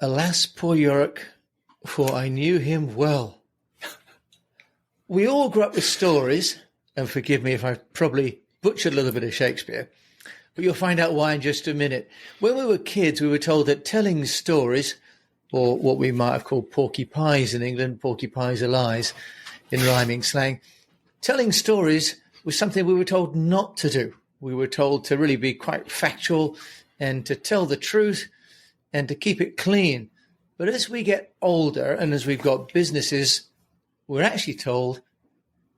Alas, poor Yorick, for I knew him well. We all grew up with stories, and forgive me if I probably butchered a little bit of Shakespeare, but you'll find out why in just a minute. When we were kids, we were told that telling stories, or what we might have called porky pies in England, porky pies are lies in rhyming slang, telling stories was something we were told not to do. We were told to really be quite factual and to tell the truth and to keep it clean. But as we get older and as we've got businesses, we're actually told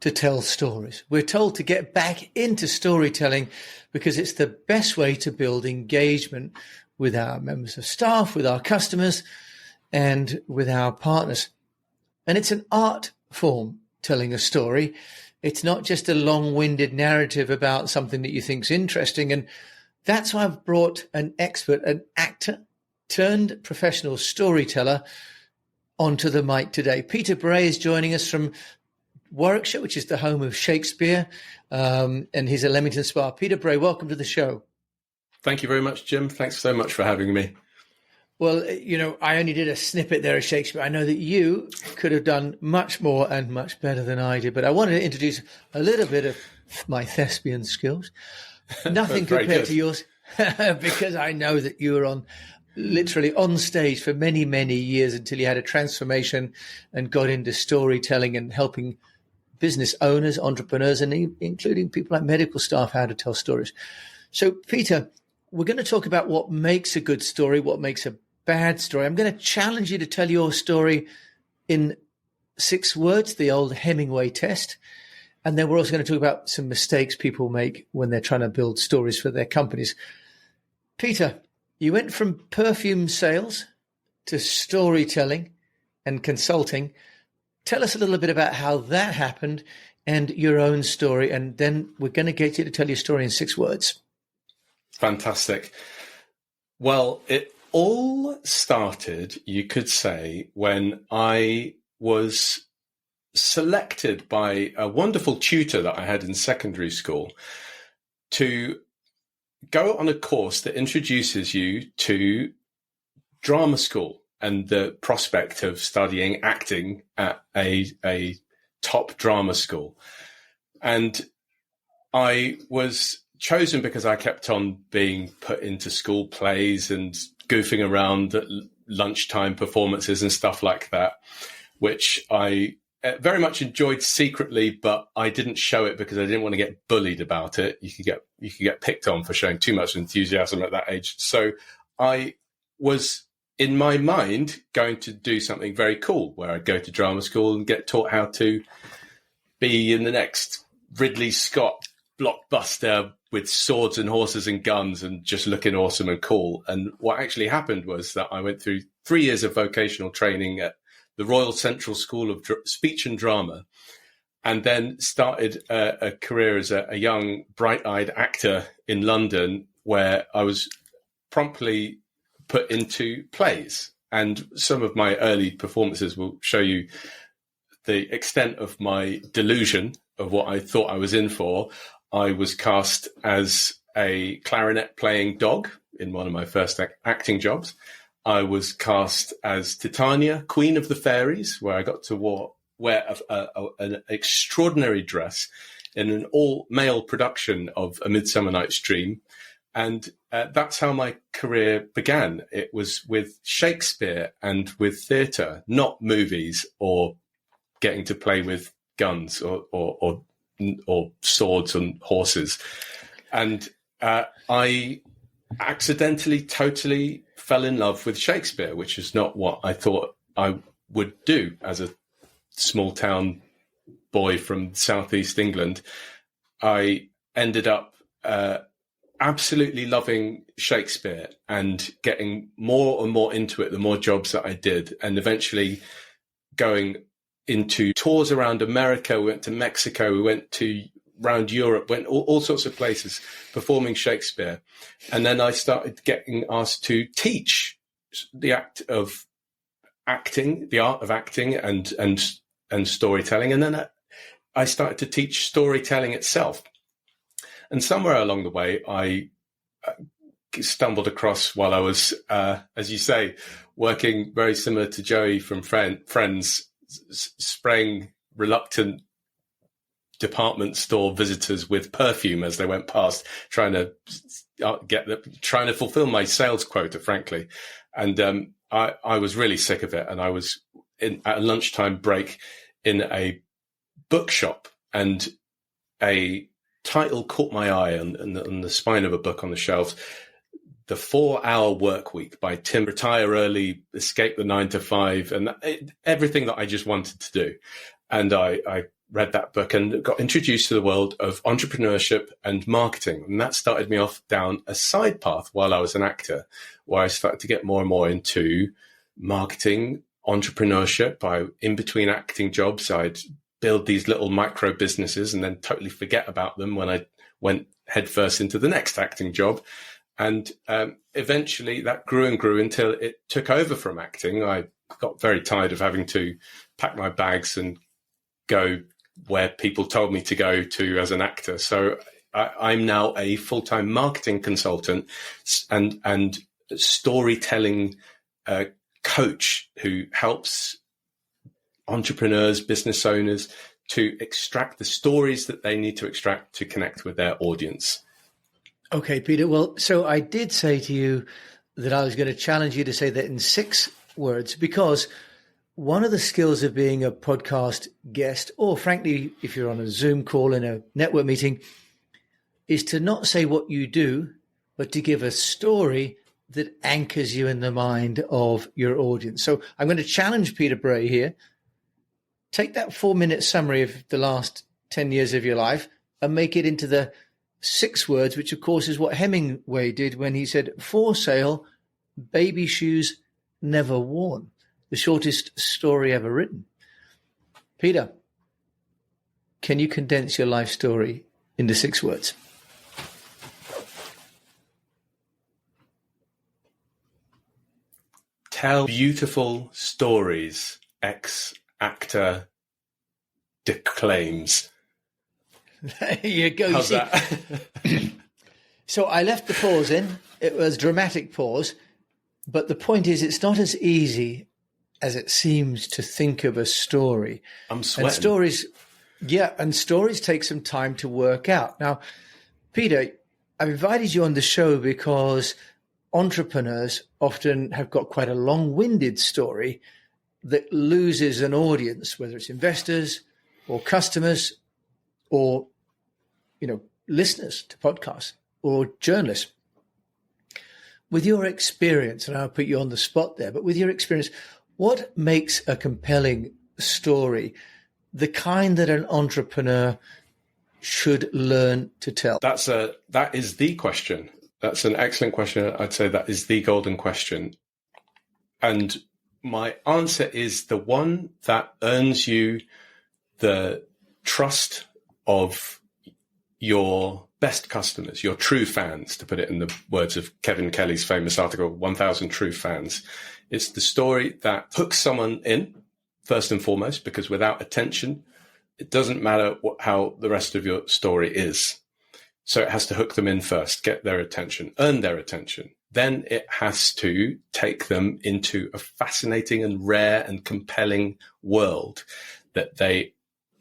to tell stories. We're told to get back into storytelling because it's the best way to build engagement with our members of staff, with our customers, and with our partners. And it's an art form, telling a story. It's not just a long-winded narrative about something that you think's interesting. And that's why I've brought an expert, an actor turned professional storyteller onto the mic today. Peter Bray is joining us from Warwickshire, which is the home of Shakespeare, and he's at Leamington Spa. Peter Bray, welcome to the show. Thank you very much, Jim. Thanks so much for having me. Well, you know, I only did a snippet there of Shakespeare. I know that you could have done much more and much better than I did, but I wanted to introduce a little bit of my thespian skills. Nothing compared to yours, because I know that you were literally on stage for many, many years until you had a transformation and got into storytelling and helping business owners, entrepreneurs, and including people like medical staff how to tell stories. So, Peter, we're going to talk about what makes a good story, what makes a bad story. I'm going to challenge you to tell your story in 6 words, the old Hemingway test. And then we're also going to talk about some mistakes people make when they're trying to build stories for their companies. Peter, you went from perfume sales to storytelling and consulting. Tell us a little bit about how that happened and your own story, and then we're going to get you to tell your story in 6 words. Fantastic. Well, it all started, you could say, when I was selected by a wonderful tutor that I had in secondary school to go on a course that introduces you to drama school and the prospect of studying acting at a top drama school. And I was chosen because I kept on being put into school plays and goofing around at lunchtime performances and stuff like that, which I very much enjoyed secretly, but I didn't show it because I didn't want to get bullied about it. You could get picked on for showing too much enthusiasm at that age. So I was, in my mind, going to do something very cool where I'd go to drama school and get taught how to be in the next Ridley Scott blockbuster with swords and horses and guns and just looking awesome and cool. And what actually happened was that I went through 3 years of vocational training at the Royal Central School of Speech and Drama, and then started a career as a young, bright-eyed actor in London, where I was promptly put into plays. And some of my early performances will show you the extent of my delusion of what I thought I was in for. I was cast as a clarinet-playing dog in one of my first acting jobs. I was cast as Titania, Queen of the Fairies, where I got to wear an extraordinary dress in an all-male production of A Midsummer Night's Dream. And that's how my career began. It was with Shakespeare and with theatre, not movies or getting to play with guns or swords and horses. And I accidentally totally fell in love with Shakespeare, which is not what I thought I would do as a small town boy from southeast England. I ended up absolutely loving Shakespeare and getting more and more into it the more jobs that I did, and eventually going into tours around America. We went to Mexico, we went to around Europe, went all sorts of places performing Shakespeare. And then I started getting asked to teach the act of acting, the art of acting and storytelling. And then I started to teach storytelling itself. And somewhere along the way, I stumbled across while I was, as you say, working very similar to Joey from Friends, spraying reluctant department store visitors with perfume as they went past, trying to fulfill my sales quota, frankly. And I was really sick of it. And I was at a lunchtime break in a bookshop, and a title caught my eye on the spine of a book on the shelves. The 4-Hour Work Week by Tim. Retire early, escape the 9 to 5, and everything that I just wanted to do. And I read that book and got introduced to the world of entrepreneurship and marketing. And that started me off down a side path while I was an actor, where I started to get more and more into marketing, entrepreneurship. In between acting jobs, I'd build these little micro businesses and then totally forget about them when I went headfirst into the next acting job. And eventually that grew and grew until it took over from acting. I got very tired of having to pack my bags and go where people told me to go to as an actor. So I'm now a full-time marketing consultant and storytelling coach who helps entrepreneurs, business owners to extract the stories that they need to extract to connect with their audience. Okay, Peter. Well, so I did say to you that I was going to challenge you to say that in 6 words, because one of the skills of being a podcast guest, or frankly, if you're on a Zoom call in a network meeting, is to not say what you do, but to give a story that anchors you in the mind of your audience. So I'm going to challenge Peter Bray here. Take that 4-minute summary of the last 10 years of your life and make it into the 6 words, which of course is what Hemingway did when he said, "For sale, baby shoes never worn." The shortest story ever written. Peter, can you condense your life story into 6 words? Tell beautiful stories, ex-actor declaims. There you go. How's that? So I left the pause in. It was a dramatic pause. But the point is, it's not as easy as it seems to think of a story. I'm sweating. And stories take some time to work out. Now, Peter, I've invited you on the show because entrepreneurs often have got quite a long-winded story that loses an audience, whether it's investors or customers or, listeners to podcasts or journalists. With your experience, and I'll put you on the spot there, but with your experience, what makes a compelling story, the kind that an entrepreneur should learn to tell? That is the question. That's an excellent question. I'd say that is the golden question. And my answer is the one that earns you the trust of your best customers, your true fans, to put it in the words of Kevin Kelly's famous article, 1,000 True Fans. It's the story that hooks someone in, first and foremost, because without attention, it doesn't matter how the rest of your story is. So it has to hook them in first, get their attention, earn their attention. Then it has to take them into a fascinating and rare and compelling world that they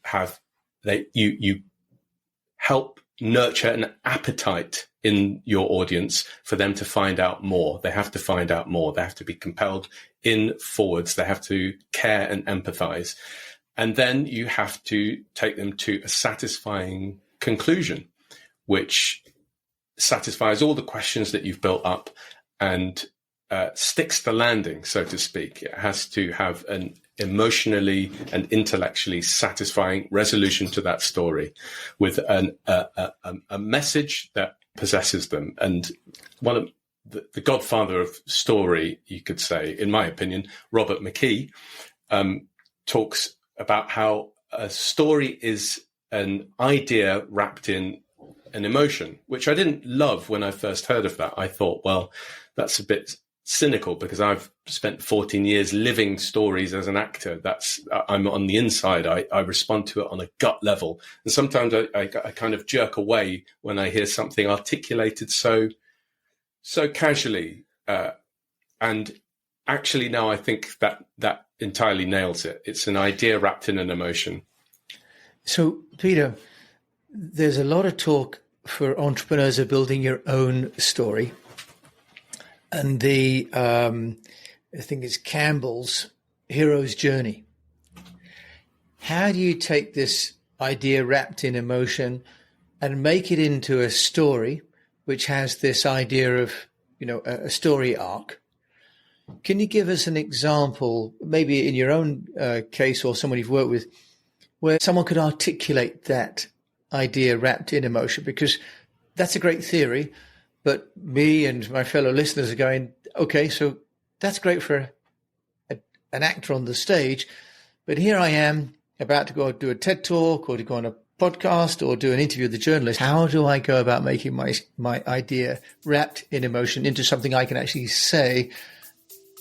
have. You help nurture an appetite in your audience for them to find out more. They have to find out more. They have to be compelled in forwards. They have to care and empathize. And then you have to take them to a satisfying conclusion, which satisfies all the questions that you've built up and sticks the landing, so to speak. It has to have an emotionally and intellectually satisfying resolution to that story with a message that possesses them. And one of the godfather of story, you could say, in my opinion, Robert McKee, talks about how a story is an idea wrapped in an emotion, which I didn't love when I first heard of that. I thought, well, that's a bit cynical because I've spent 14 years living stories as an actor. I'm on the inside. I respond to it on a gut level. And sometimes I kind of jerk away when I hear something articulated so so casually, and actually now I think that entirely nails it. It's an idea wrapped in an emotion. So, Peter, there's a lot of talk for entrepreneurs of building your own story. And I think it's Campbell's hero's journey. How do you take this idea wrapped in emotion and make it into a story which has this idea of, a story arc? Can you give us an example, maybe in your own case or someone you've worked with, where someone could articulate that idea wrapped in emotion? Because that's a great theory, but me and my fellow listeners are going, okay, so that's great for an actor on the stage, but here I am about to go do a TED Talk or to go on a podcast or do an interview with a journalist. How do I go about making my idea wrapped in emotion into something I can actually say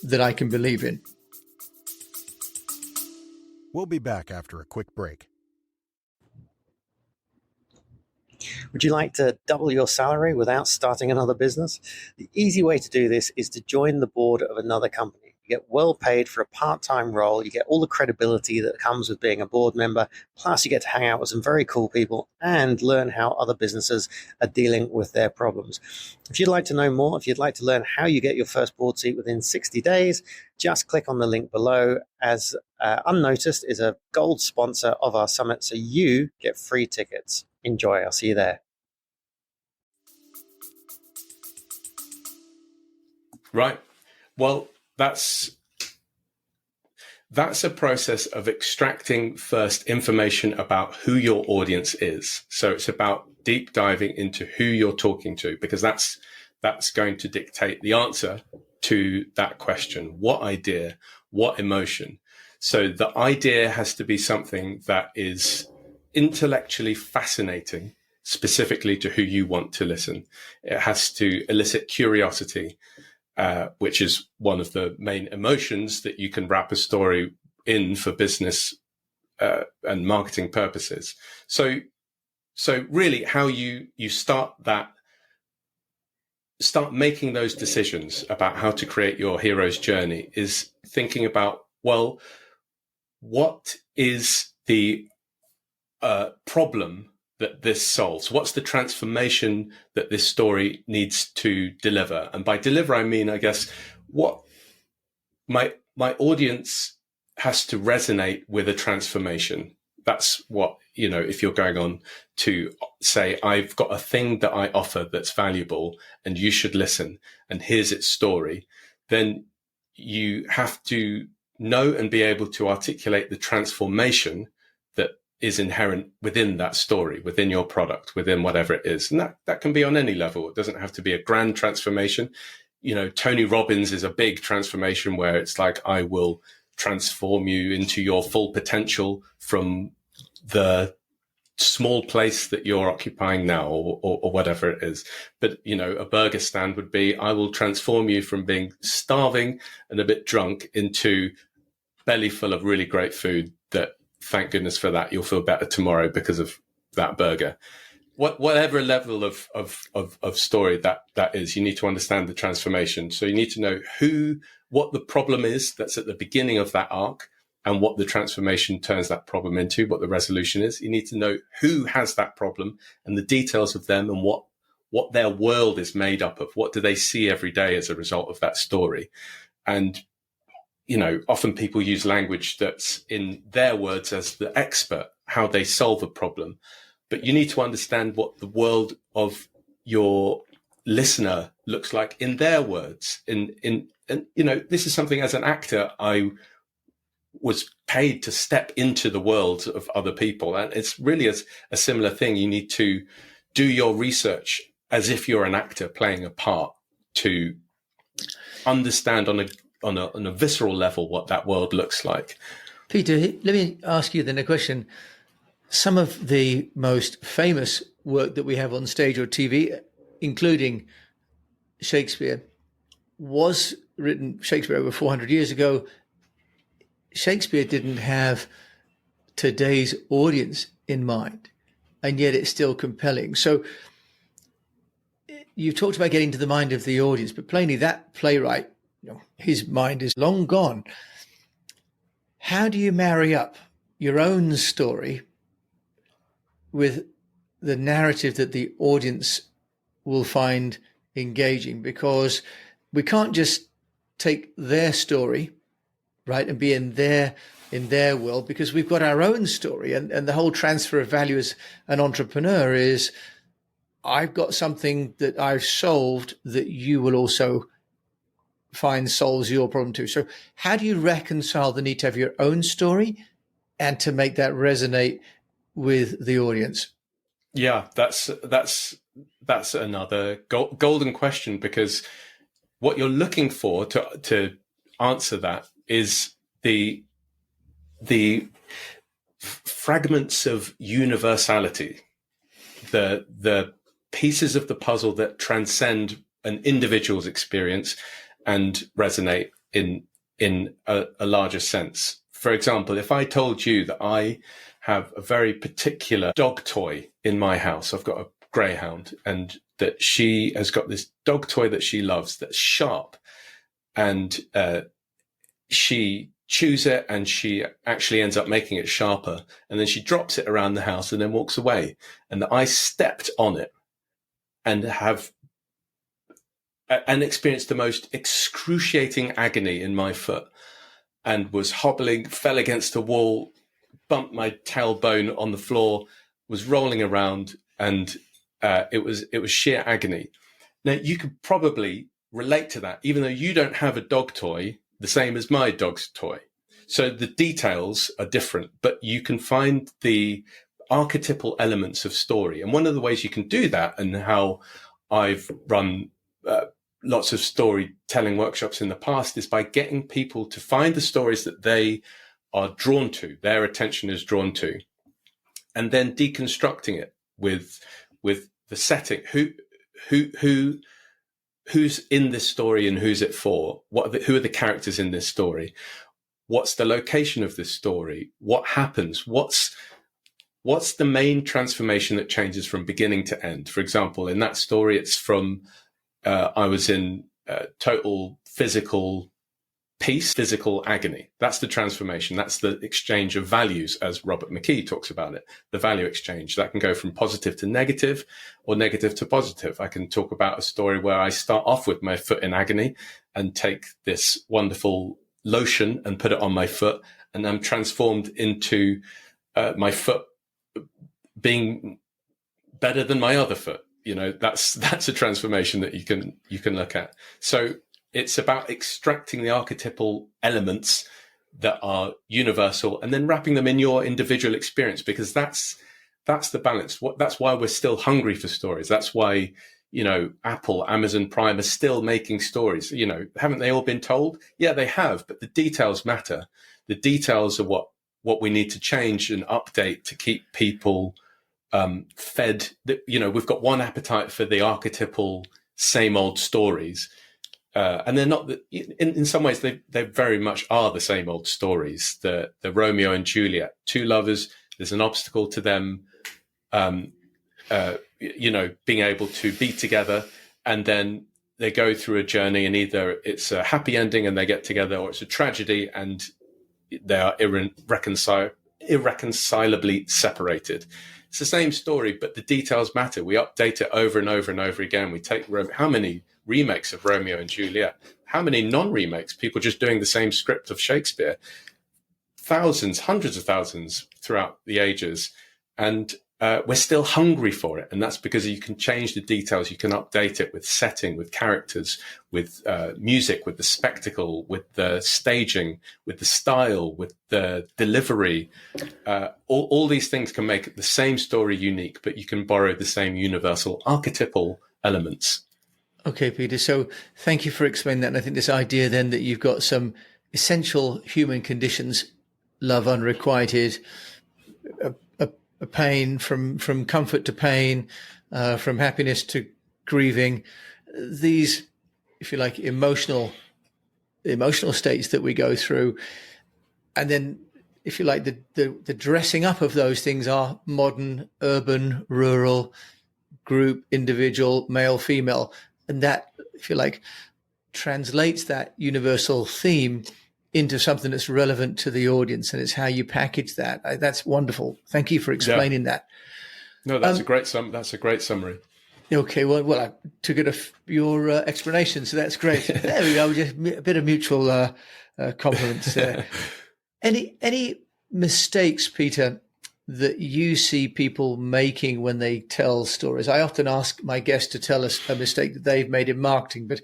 that I can believe in? We'll be back after a quick break. Would you like to double your salary without starting another business? The easy way to do this is to join the board of another company. You get well paid for a part-time role. You get all the credibility that comes with being a board member. Plus, you get to hang out with some very cool people and learn how other businesses are dealing with their problems. If you'd like to know more, if you'd like to learn how you get your first board seat within 60 days, just click on the link below, as Unnoticed is a gold sponsor of our summit, so you get free tickets. Enjoy. I'll see you there. Right. Well, that's a process of extracting first information about who your audience is. So it's about deep diving into who you're talking to, because that's going to dictate the answer to that question. What idea? What emotion? So the idea has to be something that is intellectually fascinating, specifically to who you want to listen. It has to elicit curiosity, which is one of the main emotions that you can wrap a story in for business and marketing purposes. So really how you start making those decisions about how to create your hero's journey is thinking about, well, what is the problem that this solves? What's the transformation that this story needs to deliver? And by deliver, I mean, I guess, what my audience has to resonate with a transformation. That's what, if you're going on to say, I've got a thing that I offer that's valuable and you should listen, and here's its story, then you have to know and be able to articulate the transformation that is inherent within that story, within your product, within whatever it is. And that can be on any level. It doesn't have to be a grand transformation. Tony Robbins is a big transformation where it's like, I will transform you into your full potential from the small place that you're occupying now, or whatever it is. But, a burger stand would be, I will transform you from being starving and a bit drunk into belly full of really great food that, thank goodness for that, you'll feel better tomorrow because of that burger. Whatever level of story that is, you need to understand the transformation. So you need to know what the problem is that's at the beginning of that arc, and what the transformation turns that problem into, what the resolution is. You need to know who has that problem and the details of them, and what their world is made up of. What do they see every day as a result of that story? And often people use language that's in their words as the expert, how they solve a problem. But you need to understand what the world of your listener looks like in their words. And this is something, as an actor, I was paid to step into the world of other people. And it's really a similar thing. You need to do your research as if you're an actor playing a part, to understand on a visceral level what that world looks like. Peter, let me ask you then a question. Some of the most famous work that we have on stage or TV, including Shakespeare, was written over 400 years ago. Shakespeare didn't have today's audience in mind, and yet it's still compelling. So you talked about getting to the mind of the audience, but plainly that playwright, his mind is long gone. How do you marry up your own story with the narrative that the audience will find engaging? Because we can't just take their story, right, and be in their world, because we've got our own story, and the whole transfer of value as an entrepreneur is, I've got something that I've solved that you will also find solves your problem too. So how do you reconcile the need to have your own story and to make that resonate with the audience? Yeah, that's another golden question, because what you're looking for to answer that is the fragments of universality, the pieces of the puzzle that transcend an individual's experience and resonate in a larger sense. For example, if I told you that I have a very particular dog toy in my house, I've got a greyhound, and that she has got this dog toy that she loves that's sharp, and she chews it and she actually ends up making it sharper, and then she drops it around the house and then walks away, and that I stepped on it and have experienced the most excruciating agony in my foot, and was hobbling, fell against a wall, bumped my tailbone on the floor, was rolling around, and it was sheer agony. Now, you could probably relate to that, even though you don't have a dog toy the same as my dog's toy. So the details are different, but you can find the archetypal elements of story. And one of the ways you can do that, and how I've run lots of storytelling workshops in the past, is by getting people to find the stories that they are drawn to, their attention is drawn to, and then deconstructing it with the setting. Who's in this story and who's it for? Who are the characters in this story? What's the location of this story? What happens? What's the main transformation that changes from beginning to end? For example, in that story, it's from I was in total physical peace, physical agony. That's the transformation. That's the exchange of values, as Robert McKee talks about it. The value exchange that can go from positive to negative, or negative to positive. I can talk about a story where I start off with my foot in agony and take this wonderful lotion and put it on my foot, and I'm transformed into my foot being better than my other foot. That's a transformation that you can look at. So it's about extracting the archetypal elements that are universal and then wrapping them in your individual experience, because that's the balance. That's why we're still hungry for stories. That's why, Apple, Amazon Prime are still making stories. Haven't they all been told? Yeah, they have, but the details matter. The details are what we need to change and update to keep people fed. We've got one appetite for the archetypal same old stories. And they're not, in some ways, they very much are the same old stories. The Romeo and Juliet, two lovers, there's an obstacle to them, being able to be together, and then they go through a journey, and either it's a happy ending and they get together, or it's a tragedy and they are irreconcilably separated. It's the same story, but the details matter. We update it over and over and over again. We take how many remakes of Romeo and Juliet? How many non-remakes? People just doing the same script of Shakespeare. Thousands, hundreds of thousands throughout the ages. And we're still hungry for it. And that's because you can change the details. You can update it with setting, with characters, with music, with the spectacle, with the staging, with the style, with the delivery. All these things can make the same story unique, but you can borrow the same universal archetypal elements. Okay, Peter. So thank you for explaining that. And I think this idea then that you've got some essential human conditions, love, unrequited, a pain, from comfort to pain, from happiness to grieving, these, if you like, emotional states that we go through. And then, if you like, the dressing up of those things are modern, urban, rural, group, individual, male, female. And that, if you like, translates that universal theme into something that's relevant to the audience. And it's how you package that. That's wonderful. Thank you for explaining that. No, that's that's a great summary. Okay, well, I took it off your explanation, so that's great. There we go, just a bit of mutual compliments there. Any mistakes, Peter, that you see people making when they tell stories? I often ask my guests to tell us a mistake that they've made in marketing, but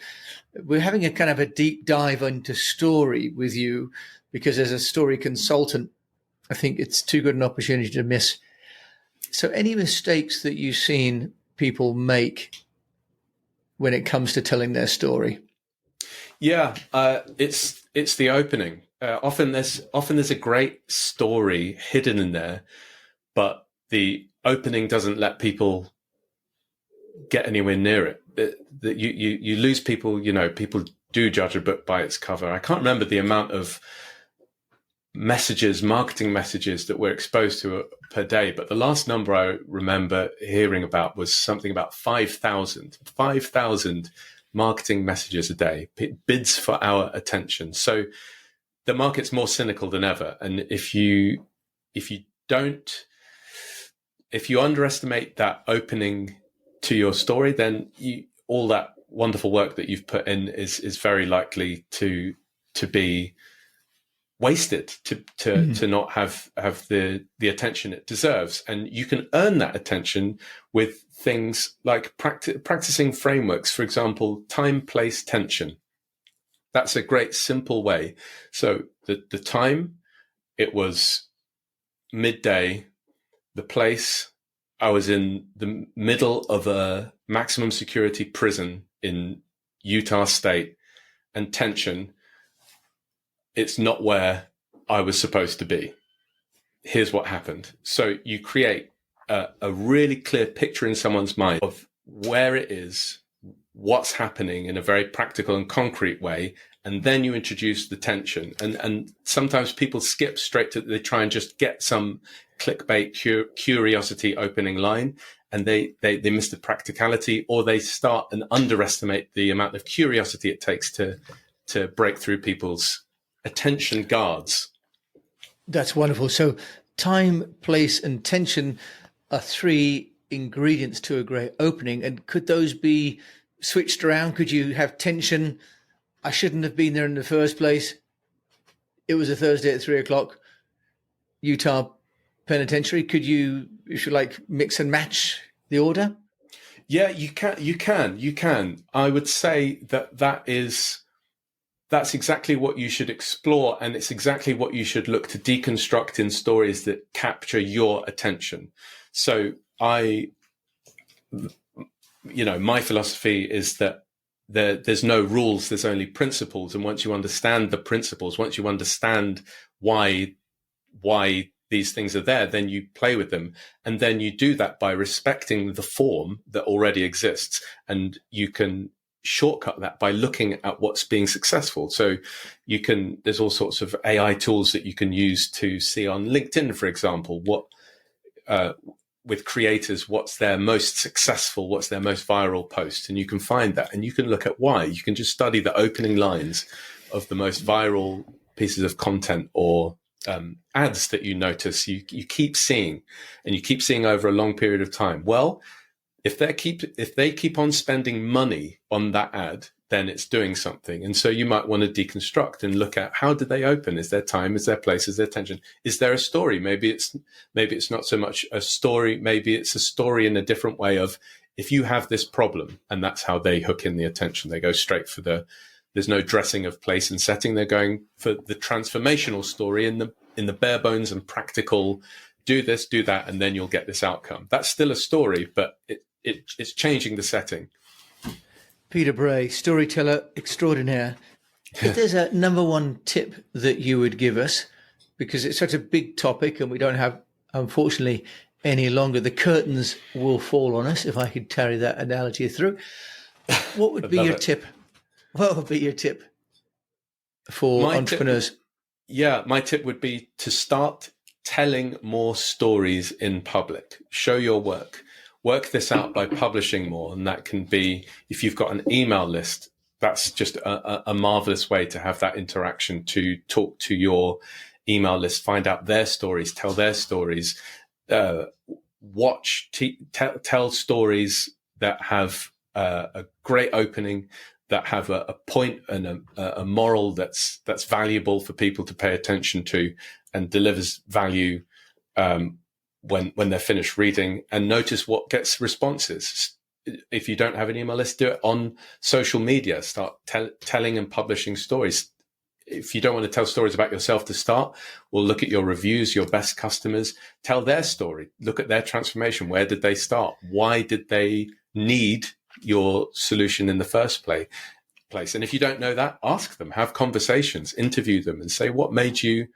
we're having a kind of a deep dive into story with you because as a story consultant, I think it's too good an opportunity to miss. So any mistakes that you've seen people make when it comes to telling their story? Yeah, it's the opening. Often there's a great story hidden in there, but the opening doesn't let people get anywhere near it. That you lose people. People do judge a book by its cover. I can't remember the amount of marketing messages that we're exposed to per day, but the last number I remember hearing about was something about 5,000 marketing messages a day, bids for our attention. So the market's more cynical than ever. And if you underestimate that opening to your story, then all that wonderful work that you've put in is very likely to be wasted, to not have the attention it deserves. And you can earn that attention with things like practicing frameworks. For example, time, place, tension. That's a great simple way. So the time, it was midday. The place, I was in the middle of a maximum security prison in Utah State. And tension, it's not where I was supposed to be. Here's what happened. So you create a really clear picture in someone's mind of where it is, what's happening in a very practical and concrete way, and then you introduce the tension. And sometimes people skip straight to, they try and just get some clickbait curiosity opening line, and they miss the practicality, or they start and underestimate the amount of curiosity it takes to break through people's attention guards. That's wonderful. So time, place, and tension are three ingredients to a great opening. And could those be switched around? Could you have tension? I shouldn't have been there in the first place. It was a Thursday at 3:00, Utah Penitentiary. Could you, if you like, mix and match the order? Yeah, you can. I would say that's exactly what you should explore, and it's exactly what you should look to deconstruct in stories that capture your attention. So my philosophy is that there's no rules, there's only principles. And once you understand the principles, once you understand why these things are there, then you play with them. And then you do that by respecting the form that already exists. And you can shortcut that by looking at what's being successful. So there's all sorts of AI tools that you can use to see on LinkedIn, for example, with creators, what's their most successful, what's their most viral post. And you can find that, and you can look at why. You can just study the opening lines of the most viral pieces of content or ads that you notice you keep seeing, and you keep seeing over a long period of time. Well, if they keep on spending money on that ad, then it's doing something. And so you might want to deconstruct and look at, how did they open? Is there time? Is there place? Is there tension? Is there a story? Maybe it's not so much a story. Maybe it's a story in a different way of, if you have this problem, and that's how they hook in the attention. They go straight for there's no dressing of place and setting. They're going for the transformational story in the bare bones and practical, do this, do that, and then you'll get this outcome. That's still a story, but it's changing the setting. Peter Bray, storyteller extraordinaire. If there's a number one tip that you would give us, because it's such a big topic and we don't have, unfortunately, any longer, the curtains will fall on us, if I could carry that analogy through. What would be your tip? What would be your tip for entrepreneurs? My tip would be to start telling more stories in public. Show your work. work this out by publishing more. And that can be, if you've got an email list, that's just a marvelous way to have that interaction, to talk to your email list, find out their stories, tell their stories, tell stories that have a great opening, that have a point and a moral that's valuable for people to pay attention to, and delivers value when they're finished reading. And notice what gets responses. If you don't have an email list, do it on social media. Start telling and publishing stories. If you don't want to tell stories about yourself to start, well, look at your reviews, your best customers, tell their story, look at their transformation. Where did they start? Why did they need your solution in the first place? And if you don't know that, ask them, have conversations, interview them, and say, what made you,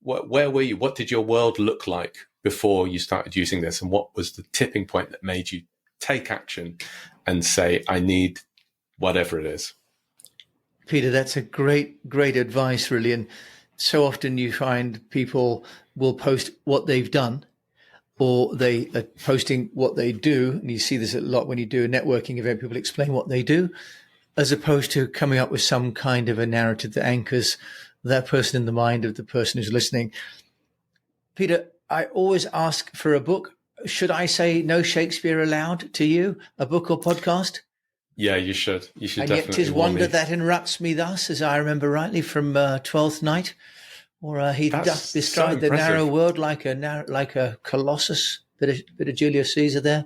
where were you? What did your world look like before you started using this? And what was the tipping point that made you take action and say, I need whatever it is? Peter, that's a great advice, really. And so often you find people will post what they've done, or they are posting what they do. And you see this a lot when you do a networking event, people explain what they do, as opposed to coming up with some kind of a narrative that anchors that person in the mind of the person who's listening. Peter, I always ask for a book. Should I say No Shakespeare Allowed to you, a book or podcast? Yeah, you should. You should. And definitely. yet 'tis wonder that enwraps me thus, as I remember rightly from Twelfth Night, or he doth describe the narrow world like a colossus. Bit of Julius Caesar there.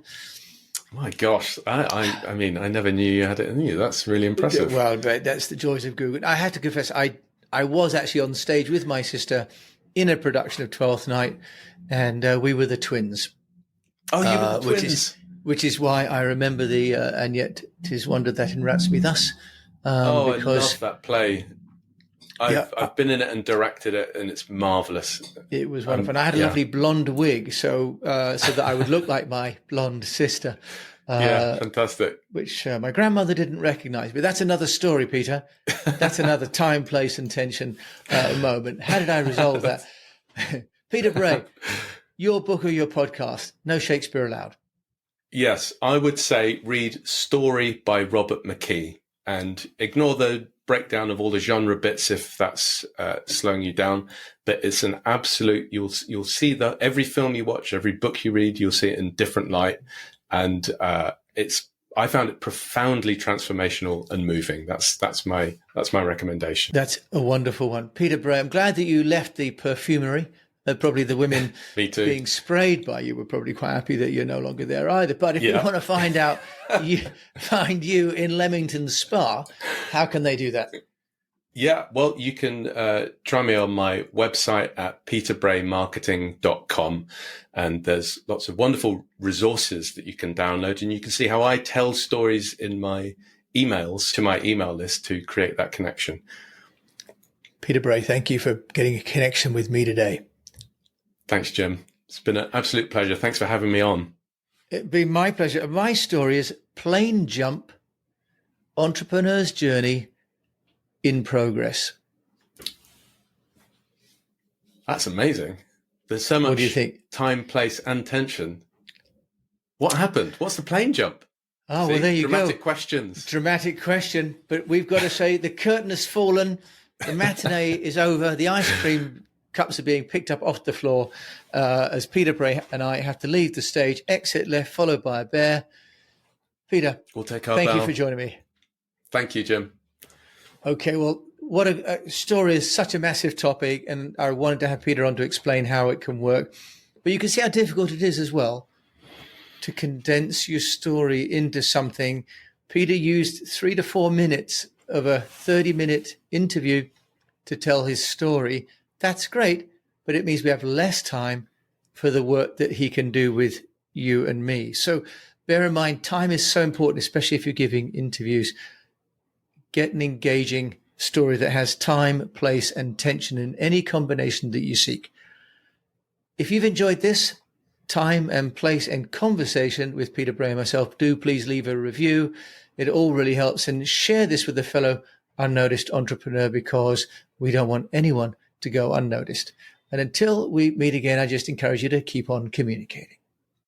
My gosh, I mean, I never knew you had it in you. That's really impressive. Well, that's the joys of Google. I had to confess, I was actually on stage with my sister in a production of Twelfth Night, and we were the twins. Oh, you were the twins. Which is why I remember the and yet 'tis wonder that enwraps me thus. Because I love that play. I've been in it and directed it, and it's marvelous. It was wonderful. And I had a lovely blonde wig, so that I would look like my blonde sister. Fantastic. Which my grandmother didn't recognise. But that's another story, Peter. That's another time, place, and tension moment. How did I resolve that? Peter Bray, your book or your podcast, No Shakespeare Allowed. Yes, I would say read Story by Robert McKee, and ignore the breakdown of all the genre bits if that's slowing you down. But it's an absolute, you'll see that every film you watch, every book you read, you'll see it in different light. And I found it profoundly transformational and moving. That's my recommendation. That's a wonderful one. Peter Bray, I'm glad that you left the perfumery. Probably the women being sprayed by you were probably quite happy that you're no longer there either. But if you want to find out, find you in Leamington Spa, how can they do that? Yeah, well, you can try me on my website at peterbraymarketing.com. And there's lots of wonderful resources that you can download. And you can see how I tell stories in my emails to my email list to create that connection. Peter Bray, thank you for getting a connection with me today. Thanks, Jim. It's been an absolute pleasure. Thanks for having me on. It'd be my pleasure. My story is Plane Jump, Entrepreneur's Journey in Progress. That's amazing. There's so much what do you think? Time, place, and tension. What happened? What's the plane jump? Oh, well, there you Dramatic questions. Dramatic question. But we've got to say the curtain has fallen. The matinee is over. The ice cream cups are being picked up off the floor as Peter Bray and I have to leave the stage, exit left, followed by a bear. Peter, we'll take our thank bow. you for joining me. Thank you, Jim. Okay, well, what a story is such a massive topic, and I wanted to have Peter on to explain how it can work. But you can see how difficult it is as well to condense your story into something. Peter used 3 to 4 minutes of a 30-minute interview to tell his story. That's great, but it means we have less time for the work that he can do with you and me. So bear in mind, time is so important, especially if you're giving interviews. Get an engaging story that has time, place, and tension in any combination that you seek. If you've enjoyed this time and place and conversation with Peter Bray and myself, do please leave a review. It all really helps. And share this with a fellow unnoticed entrepreneur, because we don't want anyone to go unnoticed. And until we meet again, I just encourage you to keep on communicating.